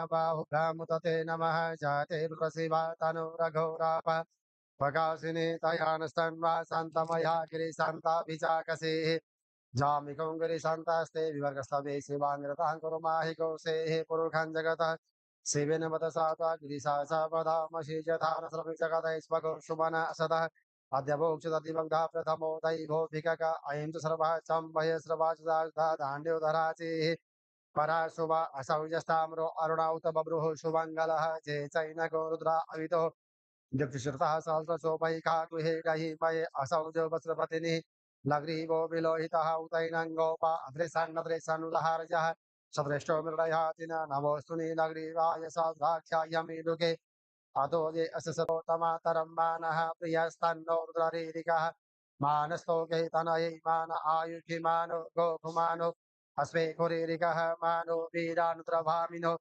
बाहुभ्यामुतते नमः जातिर्प्रसीवा तनुरघोराप प्रकाशिनी तयानस्तन्वा शान्तमया गिरिशान्ताभिचाकसेः जामिकं गिरिशान्तास्ते विवर्गस्तवे शिवाङ्गतां कुरुमाहिकोसेः पुरुषं जगतः शिवेन वदसात्वा गिरिशासपदामशि यथानसरमिजगदैस्वगो शुभन सदः अद्यभोक्षदधिवग्धा प्रथमो दैभोऽभिकक अयं च सर्वः चम्भयस्रवाचदा दाण्ड्योदराचिः पराशुभा असौजस्ताम्रो अरुणौत बभ्रुः शुभङ्गलः जे चैनको रुद्रा अवितो दिप्तिश्रुतः सहस्रशोभैका गृहे गहि मये असौजो वस्त्रपतिनिः लग्रीवो विलोहितः उतैनङ्गोपा अद्रिसन्नद्रिसन्नुदहारजः सदृष्टो मृडयातिन नमोऽस्तु नीलग्रीवाय साध्वाख्याय मीलुके अतो ये अससरोतमातरं मानः प्रियस्तन्नो रुद्ररीरिकः मानस्तोके तनयै मान आयुषिमानो गोपुमानो अस्मे कुरीरिकः मानो वीरानुद्रभामिनो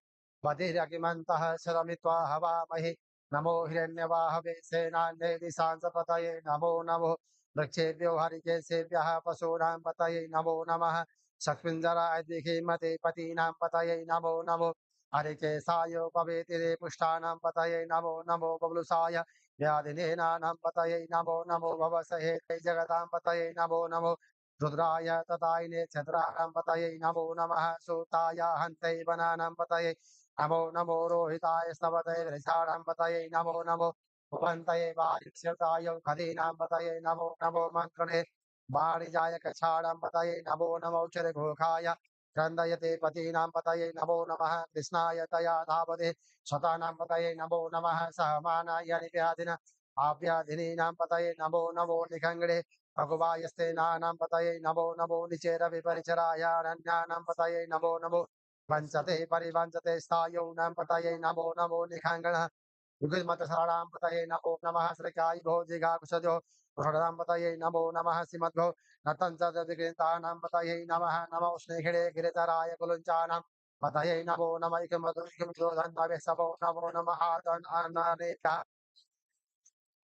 बधिरकिमन्तः शरमित्वा हवामहे नमो हिरण्यवाहवे सेनान्ये दिशांसपतये नमो नमो वृक्षेभ्यो हरिकेशेभ्यः पशूनां पतये नमो नमः शक्विञ्जराय दिहिमते पतीनां पतये नमो नमो हरिकेशाय पवेतिरे पुष्टानां पतये नमो नमो बबलुसाय व्याधिनेनानां पतये नमो नमो भवसहे जगतां पतये नमो नमो रुद्राय ततायिने छत्राणां पतये नमो नमः सूताय हन्ते वनानां पतये नमो नमो रोहिताय स्तवते वृषाणां पतये नमो नमो उपन्तये वायुक्षताय खदीनां पतये नमो नमो मन्त्रणे वाणिजाय कक्षाणां पतये नमो नमो क्षरघोषाय क्रन्दयते पतीनां पतये नमो नमः कृष्णाय तया धावते शतानां पतये नमो नमः सहमानाय निव्याधिन आव्याधिनीनां पतये नमो नमो निखङ्गणे भगवायस्ते नानां पतये नमो नमो निचेरविपरिचरायारण्यानां पतये नमो नमो वञ्चते परिवञ्चते स्थायूनां पतये नमो नमो निखङ्गणः युगमतसारां पतये नमो नमः श्रीकाय भोजिगाकुशजो वृषणां पतये नमो नमः सिमद्भो नतञ्चदविकृतानां पतये नमः नमो स्नेहिरे गिरिधराय कुलुञ्चानां पतये नमो नमः इकमधुरिकमिदोधन्ववे सबो नमो नमः आदन्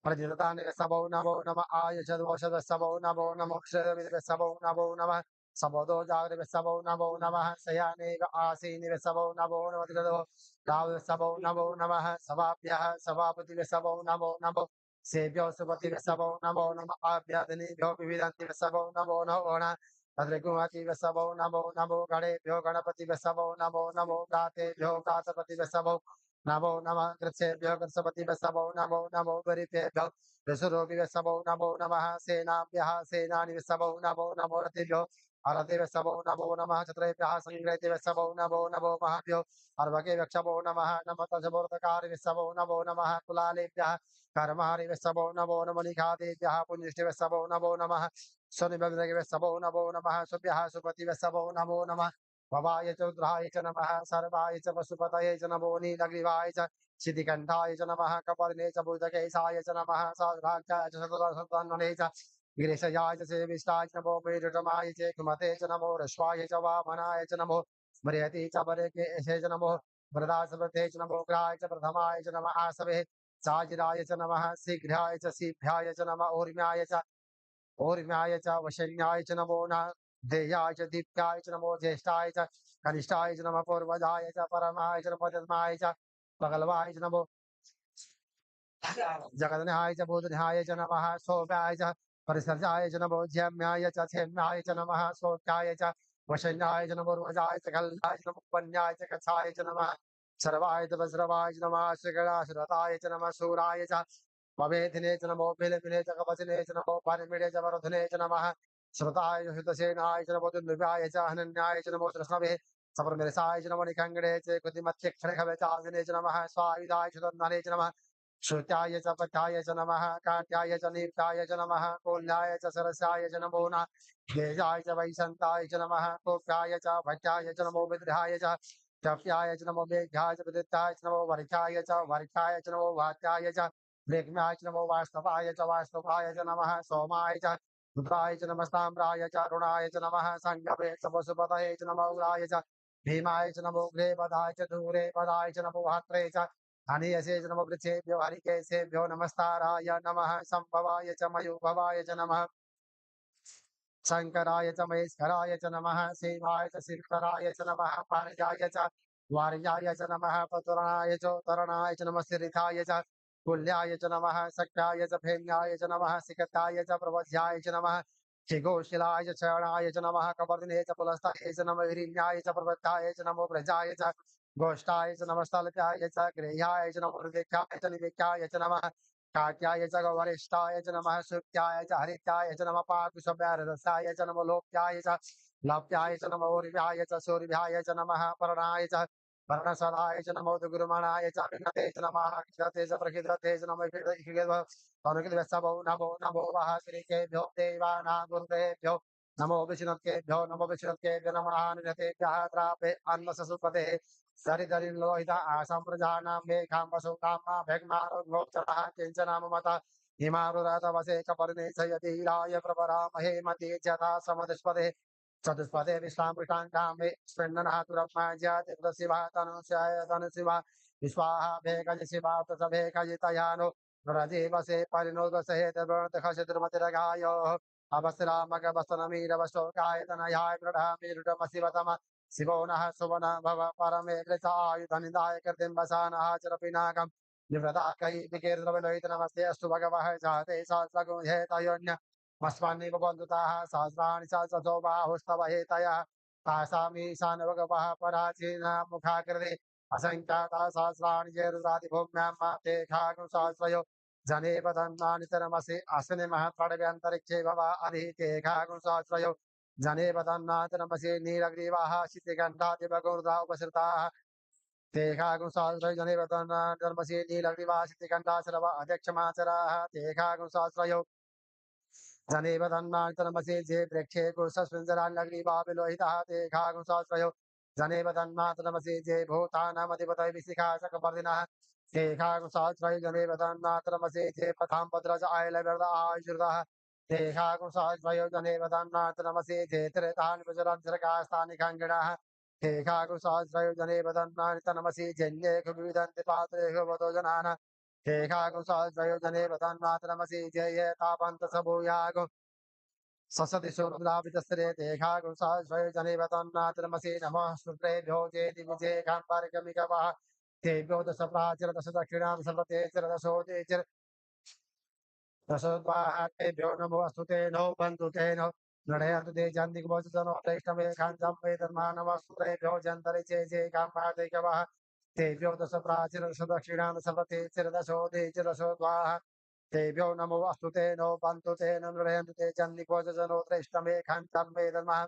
प्रजितानि सबो नमो नमः आयुषदोषद सबो नमो नमः क्षरविद सबो नमो नमः सबोदो जागृत सबो नमो नमः शयानेव आसीनिव सबो नमो नमः राव सबो नमो नमः सभाभ्यः सभापतिव सबो नमो नमो सेभ्यो सुपतिव सबो नमो नमः आभ्यादिनीभ्यो विविधन्तिव सबो नमो नमो नमः तद्रिकुमतिव सबो नमो नमो गणेभ्यो गणपतिव सबो नमो नमो गातेभ्यो गातपतिव सबो नमो नमः कृत्सेभ्यो कृत्सपतिभ्यः सबो नमो नमो गरितेभ्यो ऋषुरोगिभ्यः सबो नमो नमः सेनाभ्यः सेनानिभ्यः सबो नमो नमो रतिभ्यो अरतिभ्यः सबो नमो नमः चतुरेभ्यः संग्रहितेभ्यः सबो नमो नमो महाभ्यो अर्भकेभ्यः सबो नमः नमः तजमूर्तकारिभ्यः सबो नमो नमः कुलालेभ्यः कर्महारिभ्यः सबो नमो नमो निघातेभ्यः पुण्यष्टिभ्यः सबो नमो नमः स्वनिभ्यः सबो नमो नमः सुभ्यः सुपतिभ्यः सबो नमो नमः भवाय च रुद्राय च नमः सर्वाय च पशुपतये च नमो नीलग्रीवाय च शितिकण्ठाय च नमः कपर्णे च भूतकेशाय च नमः साध्वाक्षाय च शतदशतन्वने च गिरिशयाय च सेविष्टाय च नमो मेरुटमाय च कुमते च नमो रश्वाय च वामनाय च नमो म्रियति च वरेकेशे च नमो वरदासपते च नमो ग्राय च प्रथमाय च नमः आसवे साजिराय च नमः शीघ्राय च सीभ्याय च नमः ऊर्म्याय च वशन्याय च नमो न देयाय च दीप्याय च नमो ज्येष्ठाय च कनिष्ठाय च नमः पूर्वजाय च परमाय च नमो दद्माय च पगलवाय च नमो जगन्नाय च बोधनाय च नमः सौम्याय च परिसर्जाय च नमो ज्यम्याय च क्षेम्याय च नमः सोत्याय च वशन्याय च नमो ऊर्वजाय च कल्याय च नमो पन्याय च कक्षाय च नमः सर्वाय च वज्रवाय च नमः श्रीगणासुरताय च नमः शूराय च पवेधिने च नमो बिलबिले च कवचने च नमो परिमिडे च वरुधने च नमः श्रुताय हुतसेनाय च नमो दुर्विभाय च हनन्याय च नमो कृष्णवे सप्रमिरसाय च नमो निखङ्गणे च कृतिमत्यक्षरखवे च आदिने च नमः स्वायुधाय च तन्मने च नमः श्रुत्याय च पथ्याय च नमः काट्याय च नीप्ताय च नमः कोल्याय च सरसाय च नमो नमः गेजाय च वैशन्ताय च नमः कोप्याय च भट्टाय च नमो विद्रहाय च तप्याय च नमो मेघ्याय च विदिताय च नमो वर्षाय च नमो वात्याय च मेघ्याय च नमो वास्तवाय च नमः सोमाय च रुद्राय च नमः साम्राय च अरुणाय च नमः संगमे च पशुपतये च नमो उग्राय च भीमाय च नमो उग्रे पदाय च दूरे पदाय च नमो हत्रे च हनीयसे च नमो वृक्षेभ्यो हरिकेशेभ्यो नमस्ताराय नमः संभवाय च मयूभवाय च नमः शङ्कराय च महेश्वराय च नमः शिवाय च शिवतराय च नमः पारिजाय च वार्याय च नमः पतुराय च तरणाय च नमः सिरिथाय च कुल्याय च नमः शक्याय च फेन्याय च नमः सिकताय च प्रवध्याय च नमः शिघोशिलाय च चरणाय च नमः कपर्दिने च पुलस्ताय च नमः हिरण्याय च प्रवत्ताय च नमो व्रजाय च गोष्ठाय च नमस्तल्प्याय च गृह्याय च नमो हृदिक्याय च निवेक्याय च नमः काट्याय च गौवरिष्ठाय च नमः श्रुत्याय च हरित्याय च नमः पाकुशव्यारसाय च नमो लोप्याय च लाप्याय च नमो ऊर्व्याय च सूर्याय च नमः परणाय च वर्णसदाय च नमो दुर्गुरुमणाय च अभिनते च नमः क्षते च प्रकृते च नमो अनुकृतवत्सवो नमो नमो वः श्रीकेभ्यो देवानां गुरुदेभ्यो नमो विष्णुकेभ्यो नमः निरतेभ्यः त्रापे अन्नसुपते सरिदरिलोहित आसां प्रजानां मेघां वसुकामा भेग्मारोग्भोक्तः किञ्चनाम मत हिमारुरतवसे कपर्णे च यतीराय प्रवरामहे मति जता समदुष्पदे चतुष्पदे विश्वामृताङ्कामे स्पृण्डनाथुरप्माज्यातिशिवा तनुशिवा विश्वाहा भेकज शिवा प्रसभेकजितयानो रजीवसे परिणोदसे तद्वर्तखशत्रुमतिरगायो अवसरामगवसनमीरवशोकाय तनयाय दृढामीरुडमशिवतम शिवो नः सुवनः भव परमे कृतायुधनिदाय कृतिम्बसानः चरपिनाकम् निवृताकै विकीर्तनविलोहित नमस्ते अस्तु भगवः जाते सहस्रगुणेतयोन्य मस्मान्निव बन्धुताः सहस्राणि सहस्रशो बाहुस्तव हेतयः तासामीशान भगवः पराचीना मुखाकृते असङ्ख्याता सहस्राणि चेरुरादिभूम्यां ते खागुसहस्रयो जने वदन्नानितरमसि अस्मिन् महत्पडव्यन्तरिक्षे भव अधीते खागुसहस्रयो जने वदन्नातरमसि नीलग्रीवाः शितिकण्ठादिवगुरुदा उपसृताः ते खागुसहस्रयो जने वदन्नातरमसि नीलग्रीवाः शितिकण्ठा सर्व अध्यक्षमाचराः ते खागुसहस्रयो जनेव तन्मातरमसि जे प्रेक्षे कुशस्विञ्जरान्नग्रीवाविलोहितः ते खागुसहस्रयो जनेव तन्मातरमसि जे भूतानामधिपतय विशिखा सकपर्दिनः ते खागुसहस्रयो जनेव तन्मातरमसि जे पथां भद्रज आयलव्रत आयुर्दः ते खागुसहस्रयो जनेव तन्मातरमसि जे त्रेतान् विजरञ्जरकास्तानि खङ्गिणः ते खागुसहस्रयो जनेव तन्मातरमसि जन्ये विविदन्ति पात्रेषु वतो जनाः केकाकुसहस्रयो जने वदन्मातरमसि जय तापन्तसभूयागो ससति सुरद्रावितस्रे तेकाकुसहस्रयो जने वदन्मातरमसि नमः सुप्रेभ्यो चेति विजय काम्पारिकमिकवः तेभ्यो दश प्राचीर दश दक्षिणां सर्वते चिरदशो चिर दशोद्वाहातेभ्यो नमो अस्तु ते नो बन्धु ते नो नडयन्तु ते जन्दिग्भोजनो वैष्णवे खाञ्जं वै धर्मानवस्तुतेभ्यो जन्तरि चे काम्पादैकवः तेभ्यो दश प्राचीर दश दक्षिणां सर्वते चिरदशो ते चिरदशोद्वाह तेभ्यो नमो अस्तु ते नो बन्धु ते नो नडयन्तु ते जन्दिग्भोजनो वैष्णवे खाञ्जं वै धर्मः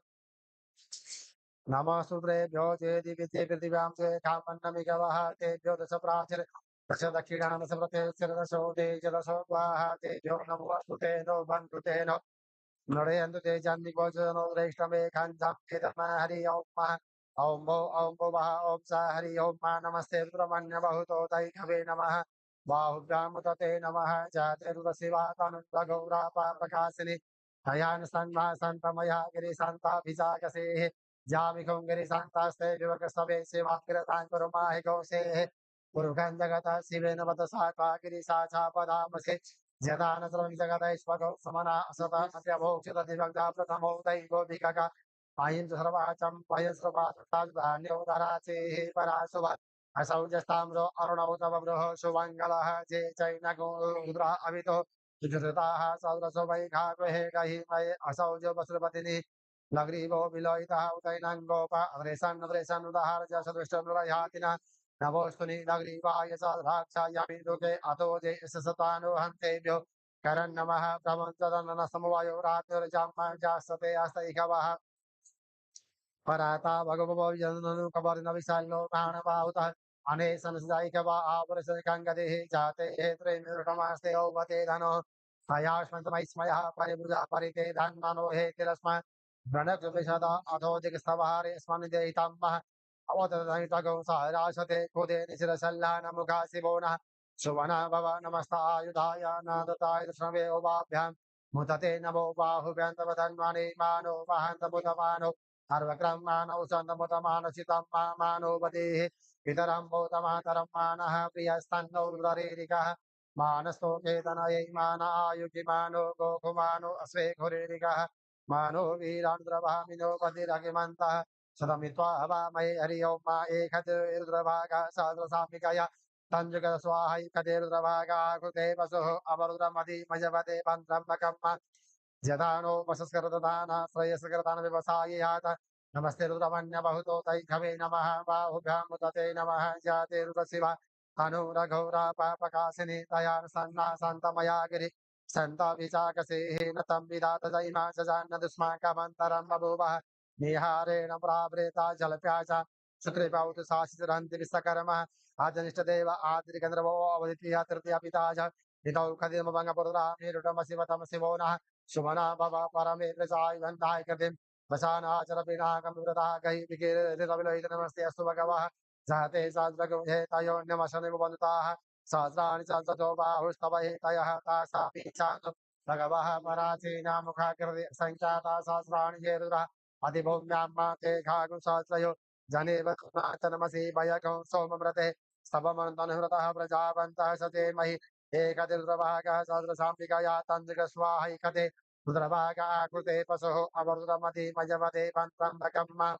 नमः सूत्रेभ्यो चेति विद्ये पृथिव्यां ते कामन्नमिकवः तेभ्यो दश प्राचीर दश दक्षिणां सर्वते चिरदशो ते चिरदशोद्वाह तेभ्यो नमो अस्तु ते नो बन्धु ते नो नडयन्तु ते जन्दिग्भोजनो वैष्णवे खाञ्जं वै धर्मः हरि ओं ओम भो वः ओम स हरि ओम मा नमस्ते सुब्रह्मण्य बहुतो दैकवे नमः बाहुभ्यां तते नमः जातिर्वशिवा तनुगौरा प्रकाशिनी हयान सन्मा सन्तमया गिरिशान्ताभिजागसेः जामिखं गिरिशान्तास्ते विवकसवे सेवाग्रतां कुरुमाहि गौसेः पुरुषं जगतः शिवेन वदसा का गिरिशाचापदामसे जदान सर्वं जगदैश्वगौ समना असता अत्यभोक्षित दिवग्धा प्रथमो दैवोऽभिकगा पायं सर्वाचं पायं सर्वाधान्योदराचे पराशुभ असौ जस्ताम्रो अरुणौ तव बृह शुभङ्गलः जे चैनगोरुद्रा अवितो विधृताः सौरसो वैघाग्रहे गहिमये असौ जो वसुपतिनि नगरीवो विलोहितः उदैनङ्गोप अद्रेशन् अद्रेशन् उदहार च सदृष्टनुरयातिना नभोस्तुनि नगरीवाय च द्राक्षायामि दुःखे अतो जे सतानुहन्तेभ्यो करन् नमः प्रमञ्चदनन समवायो रात्रिर्जाम्मा जास्तते अस्तैकवः पराता भगवो जननु कबर नविशालो प्राणपाहुतः अने संसदायिकवा आवरस कंगदेः जाते हेत्रे निर्गमास्ते औवते धनो हयाश्मतमैस्मयः परिभुजा परिते धन्मनो हेतिरस्म प्रणक् विशदा अधोदिक स्तवारे स्मनिदेहितम्मः अवतरहितगौ सहराशते कुदे निशिरशल्लान मुखा शिवो नः सुवना भव नमस्तायुधाय नादताय श्रवे ओवाभ्याम् मुदते नमो बाहुभ्यन्तव धन्वने मानो वहन्तमुदमानो सर्वक्रमाणौ सन्दमुदमानसितं मानो वदेः पितरं भूतमातरं मानः प्रियस्तन्नो रुदरेरिकः मानस्तो केतनयै मान आयुजिमानो गोकुमानो अश्वे घुरेरिकः मानो वीरान्द्रभामिनो पतिरगिमन्तः शतमित्वा हवामहे हरि ओं मा एकते रुद्रभागा सहस्रसामिकया तञ्जुग स्वाहैकते रुद्रभागा कृते वसुः अवरुद्रमधि मजवते पन्त्रम्बकम् जदानो वसस्करदान श्रेयस्करदान व्यवसायात नमस्ते रुद्रमन्य बहुतो तैघवे नमः बाहुभ्यां मुदते नमः जाते रुद्रशिवा अनुरघोरा पापकाशिनी तया सन्ना सन्तमया गिरि सन्त विचाकसेः न तं विदात जैमा जजान्न दुष्माकमन्तरं बभूवः निहारेण प्रावृता जलप्याचा सुकृपौतु शासितरन्ति विश्वकर्मः आजनिष्ठदेव आदिगन्धर्वो अवदित्य तृतीय पिता च पितौ खदिमभङ्गपुरुरा मेरुटमशिवतमशिवो नः सुमना भव परमे प्रसाय वन्दाय कृतिं वसानाचर पिनाकं विव्रता गहि विकिरतिरविलोहित नमस्ते अस्तु भगवः सहते सहस्रगो हेतयो नमशनिव वन्दताः सहस्राणि सहस्रतो बाहुस्तव हेतयः तासापि चातु भगवः पराचीना मुखाकृति सङ्ख्याता सहस्राणि हेरुरः अधिभूम्यां मा ते घागु सहस्रयो जनेव नमसि भयगौ सोमव्रते स्तवमन्तनुहृतः प्रजावन्तः सते महि एकतिर्वभागः सहस्रसाम्बिकया तन्द्रिकस्वाहैकते रुद्रभागा कृते पशुः अवरुद्रमति मयवते पन्त्रम्बकम्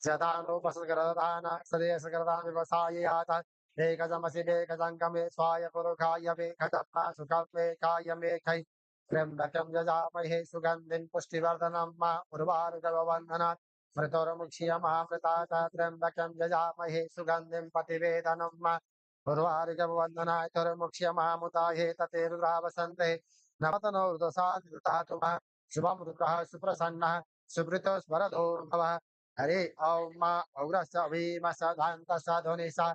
जदानोपसृगरदान श्रेयसगरदान व्यवसायात एकजमसि वेकजङ्गमे स्वाय पुरुखाय वेकजप्पा सुखमे काय मेखै त्र्यम्बकं यजामहे सुगन्धिं पुष्टिवर्धनं मा उर्वारुकवन्दनात् मृतोर्मुक्ष्यमामृतात् त्र्यम्बकं यजामहे सुगन्धिं पतिवेदनं मा उर्वारुकवन्दनाय तुर्मुक्ष्यमामुताये तते रुद्रावसन्ते नवतनो रुदसाधुतातु शुभं रुद्रः सुप्रसन्नः सुभृतो स्मरधोर्भवः हरे ओम मा औरस भीम सदांत साधुनि सा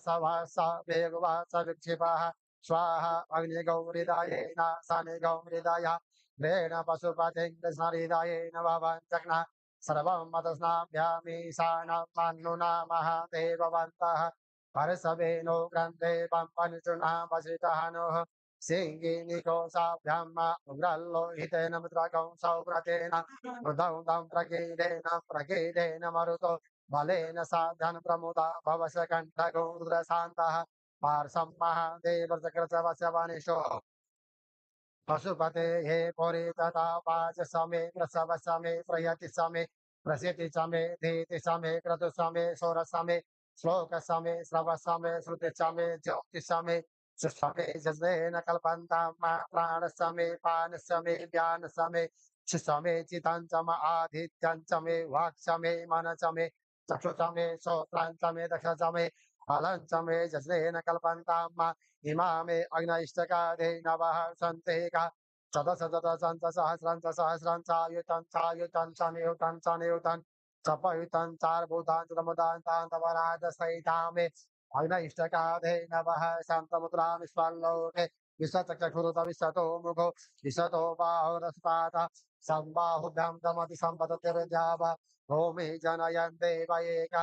सवा सा वेगवा स विक्षिपाः स्वाहा अग्नि गौरिदायेन सनि गौरिदाय रेण पशुपतिं स्मरिदायेन भवञ्चक्न सर्वं मतस्नाभ्यामीशानं मन्नुना महादेववन्तः परसवेनो ग्रन्थे पम्पनिचुना वसितः नोः सिंहिनिकोशाभ्यां उग्रल्लोहितेन मुद्रकं सौव्रतेन मृदं तं प्रकीडेन मरुतो बलेन साधन प्रमुदा भवश कण्ठगो रुद्रशान्तः पार्श्वं महादेवकृतवस्य वनिषो पशुपते हे पुरी तथा वाच समे प्रसव समे प्रयति समे प्रसिद्धि समे धीति समे क्रतु समे सोर समे श्लोक समे श्रव समे श्रुति समे ज्योति समे समे जजेन कल्पन्ता प्राण समे पान समे ज्ञान समे समे चितं चम आदित्यं चमे वाक् समे मन चमे चक्षु समे श्रोत्रां चमे दक्ष समे फलं चमे जजेन कल्पन्ता इमामे अग्नैष्टकादे नवः सन्तेका शतशतसहस्रं सहस्रं चायुतं सनियुतं सपयुतं चार्भूतां चतुर्मुदान्तां तवराजसहितामे अग्नैष्टकादे नवः शान्तमुद्रां स्वल्लोके विश्वचक्षुरुत विश्वतो मुखो विश्वतो बाहुरस्पात सम्बाहुभ्यां दमति सम्पततिर्जाव भूमि जनयन् देव एक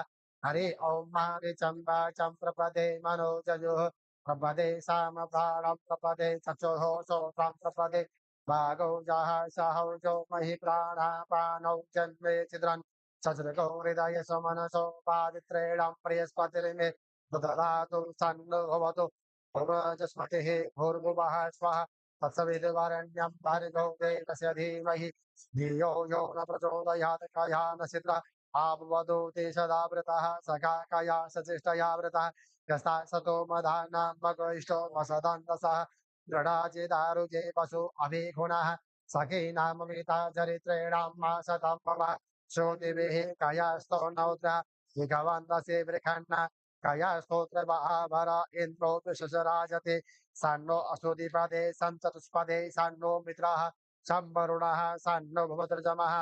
हरि ॐ मारिचं वाचं प्रपदे मनोजयुः प्रपदे साम प्राणं प्रपदे चक्षुः श्रोत्रं प्रपदे भागौ जः सहौ जो महि प्राणापानौ जन्मे चिद्रन् ससृगौ हृदय सुमनसो पादित्रेणं प्रियस्पतिर्मे ददातु सन्नो भवतु भुवजस्पतिः भूर्भुवः स्वः तत्सवितुर्वरेण्यं भर्गो देवस्य धीमहि धियो यो न प्रचोदयात् कया न चिद्र आबवधूते सदा वृतः सखा कया सचेष्टया वृतः यस्ता सतो मधानां मगोष्ठो वसदन्तसः दृढाचिदारुजे पशु अभिगुणः सखीनाममिता चरित्रेणां मा शतं मम श्रुतिभिः कयास्तो नौद्र विघवन्दसे वृखन्न कया स्तोत्र महाभर इन्द्रो विशुशराजते सन्नो असुधिपदे सञ्चतुष्पदे सन्नो मित्रः संवरुणः सन्नो भवद्रजमः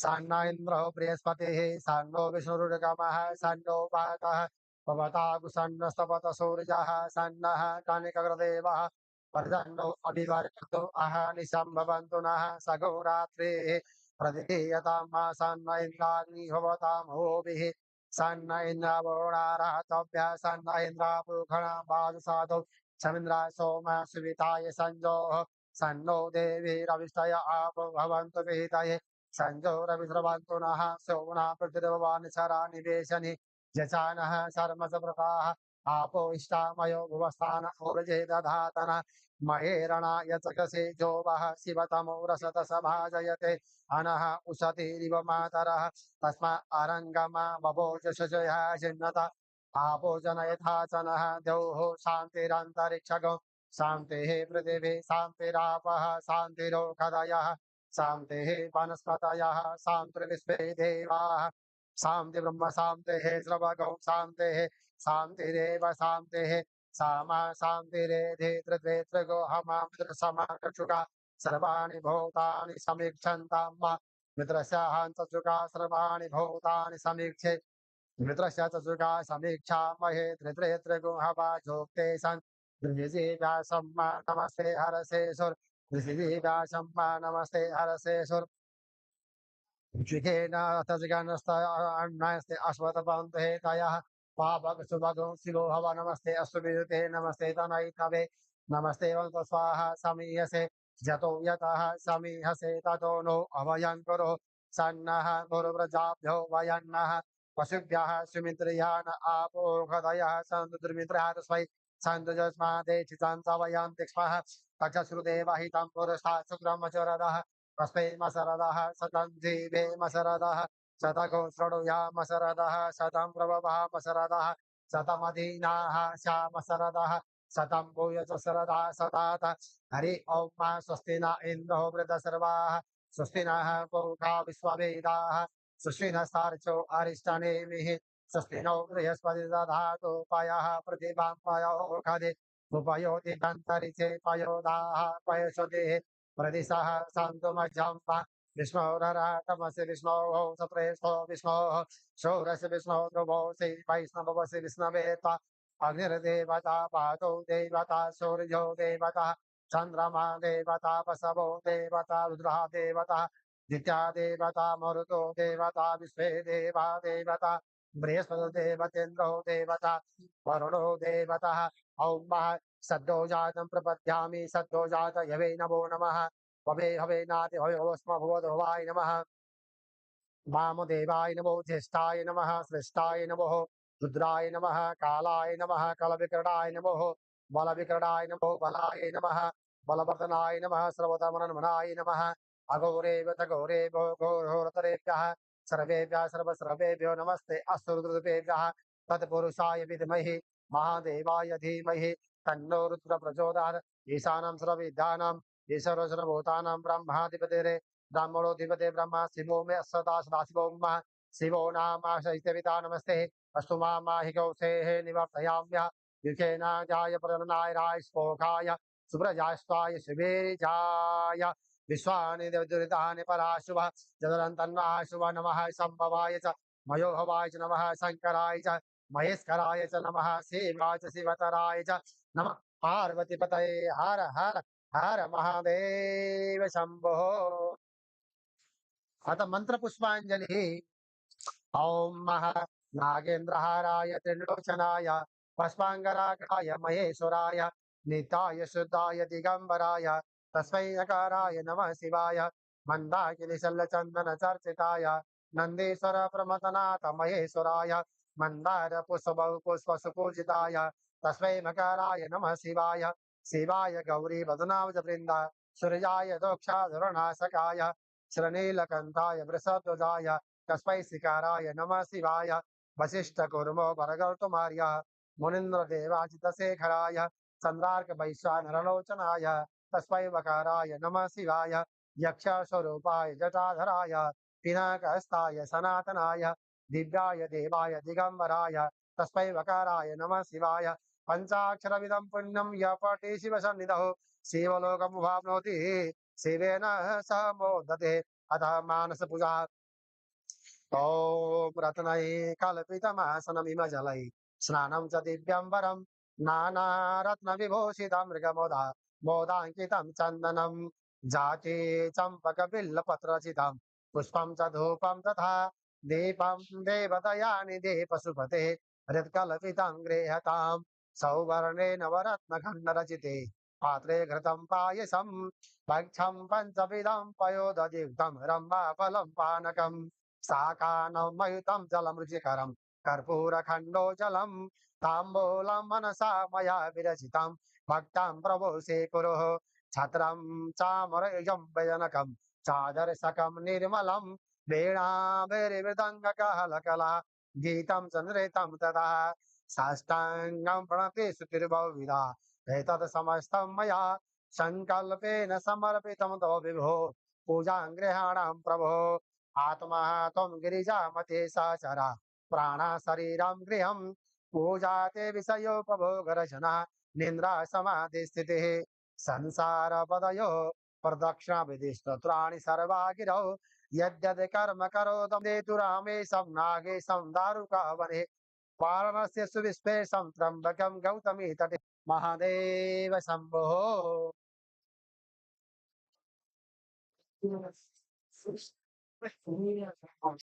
सन्न इन्द्रो बृहस्पतिः सन्नो विष्णुरुर्गमः सन्नो वातः भवतागुसन्नस्तपत सूर्यः सन्नः कनिकग्रदेवः वर्धन्नो अभिवर्धतो अहनिशं भवन्तु नः सघोरात्रिः प्रदियतां मा सन्न इन्द्राग्नि भवतां होभिः सन्न इन्द्रवोणारहतव्यः सन्न इन्द्रापूखणा बाजुसाधौ समिन्द्रा सोम सुविताय संजोः सन्नो देवी रविष्टय आप भवन्तु विहितये संजोरविस्रवन्तु नः सोमना पृथिर्भवान् शरा निवेशनि यचानः शर्मसप्रताः आपो इष्टामयो भुवस्थान ऊर्जे दधातन महेरणा यचकसे जो वः शिवतमो रसत सभाजयते अनः उशतीरिव मातरः तस्मा अरङ्गमा बभोजशया जिन्नत आपो जनयथा च नः द्यौः शान्तिरन्तरिक्षगो शान्तिः पृथिवी शान्तिरापः शान्तिरोषधयः शान्तिः वनस्पतयः शान्तिर्विश्वे देवाः शान्ति ब्रह्म शान्तिः स्रवगौ शान्तिः शान्तिरेव शान्तिः सामा शान्तिरेधि त्रिगो हमामृतसमाकर्षुका सर्वाणि भूतानि समीक्षन्तां मा मित्रस्याहन्तसुखा सर्वाणि भूतानि समीक्षे मित्रस्य च सुखा समीक्षामहे त्रिगुहवाजोक्ते सन् द्विजीव्यासं मा नमस्ते हरसे सुर द्विजीव्यासं मा नमस्ते हरसे सुर Jigena Taziganasta Naste Aswatabanте Taya Pabak Subago Silo Hava Namaste Asubite Namaste Tanaitabe Namaste Vantaswaha Samiyase Jato Yataha Sami Hase Tato no Avayankoro Sannaha Gorobrajabho Vayannaha Pasubhyaha Sumitriyana Apo Kadaya Sandudrimitra Swai Sandujasma De Chitanta Vayantikmaha Takasrudeva Hitam Purasa Sukramacharadaha Kaspe Masaradaha Satam Jive Masaradaha Satako Srodoya Masaradaha Satam Prabhava Masaradaha Satamadinaha Sha Masaradaha Satam Puya Sarada Satata Hari Om Swastina Indro Vrida Sarvaha Swastinaha Purka Viswavedaha Susvina Sarcho Aristane Mihi Sustino Brihaspati Dhatu Payaha Pratibam Payo Kade Upayoti Dantariche Payodaha Payasode Pradisah Santumajampa Vishnu Tamasi Vishnu Sapresto Vishnu Shorasi Vishnu Drobosi Vaisnavasi Vishnaveta Agnir Devata Pato Devata Suryo Devata Chandrama Devata Pasavo Devata Rudra Devata Ditya Devata Maruto Devata Vishve Deva Devata Brihaspati Devatendro Devata Varuno Devata Om Saddojātam prapadyāmi saddojāta yave namo namaha vave have nāti hoyosma bhuvodovāya namaha वामदेवाय नमो ज्येष्ठाय नमः श्रेष्ठाय नमो रुद्राय नमः कालाय नमः कलविकरणाय नमो बलविकरणाय नमो बलाय नमः बलवर्धनाय नमः सर्वतमनमनाय नमः अघोरेव तघोरेभ्यो घोरतरेभ्यः सर्वेभ्यः सर्वसर्वेभ्यो नमस्ते अस्तुरुद्रेभ्यः तत्पुरुषाय विद्महे महादेवाय धीमहि तन्नो रुद्र प्रचोदयात् ईशानं सर्वविद्यानां ईश्वरो सर्वभूतानां ब्रह्माधिपतिरे ब्राह्मणो धिपते ब्रह्मा शिवो मे सदा सदाशिवो मः शिवो नामाशैत्यविता नमस्ते अस्तु माहिकौ सेः निवर्तयाम्यः युखेना जाय प्रजननाय राय स्पोखाय सुब्रजास्वाय शिवेजाय विश्वानि दुरितानि पराशुभः जदरन्तन्वाः शुभ नमः सम्भवाय च मयोभवाय च नमः शङ्कराय च महेश्वराय च नमः शिवाय च शिवतराय च नमः पार्वतीपतये हर हर हर महादेव शम्भो अथ मंत्र पुष्पांजलि ओम महा नागेन्द्रहाराय त्रिलोचनाय पुष्पांगरागाय महेश्वराय निताय शुद्धाय दिगंबराय तस्मै नकाराय नमः शिवाय मंदाकिनी चंदन चर्चिताय नंदीश्वर प्रमथनाथ महेश्वराय मंदार पुष्प पुष्प सुपूजिताय तस्मै नकाराय नमः शिवाय शिवाय गौरी वदनावज वृंद सूर्याय दोक्षाधुरनाशकाय श्रनीलकंठाय वृषध्वजाय तस्मै शिकाराय नमः शिवाय वशिष्ठ कुर्मो भरगौतमार्य मुनीन्द्र देवाचित शेखराय चंद्रार्क वैश्वानरलोचनाय तस्मै वकाराय नमः शिवाय यक्ष स्वरूपाय जटाधराय पिनाकहस्ताय सनातनाय दिव्याय देवाय दिगंबराय तस्मै वकाराय नमः शिवाय पंचाक्षरविदं पुण्यं यः पठि शिवसन्निधौ शिवलोकमुपाप्नोति शिवेन सह मोदते अतः मानस पूजा ओम रत्नये कल्पितमासनमिम जलै स्नानं च दिव्यम्बरं नानारत्नविभूषितं मृगमोदा मोदाङ्कितं चन्दनं जाते चम्पकबिल्लपत्ररचितं पुष्पं च धूपं तथा दीपं देवदयानि पशुपते हृत्कल्पितं गृह्यतां सौवर्णेन वरत्नखण्डरचिते पात्रे घृतं पायसं भक्षं पञ्चविधं पयोदयुक्तं रम्भाफलं पानकम् साकानं मयुतं जलमृचिकरं कर्पूरखण्डोजलं ताम्बूलं मनसा मया विरचितं भक्तां प्रभो स्वीकुरुः छत्रं चामरयुजं व्यजनकं चादर्शकं निर्मलं वीणाभिर्मृदङ्गकहलकला गीतं च नृतं तदा साष्टाङ्गं प्रणति सुतिर्बहुविधा एतत् समस्तं मया सङ्कल्पेन समर्पितं तव विभो पूजां गृहाणां प्रभो आत्मा त्वं गिरिजामते साचरा प्राणा शरीरं गृहं पूजाते विषयोपभोगरचना निन्द्रा समाधिस्थितिः संसारपदयो प्रदक्षिणविधिस्तत्राणि सर्वा गिरौ यद्यद् कर्म करोतं देतु रामेशं नागेशं दारुकावने वाराणस्य सुविस्पेशं त्र्यम्बकं गौतमी तटे महादेव शम्भो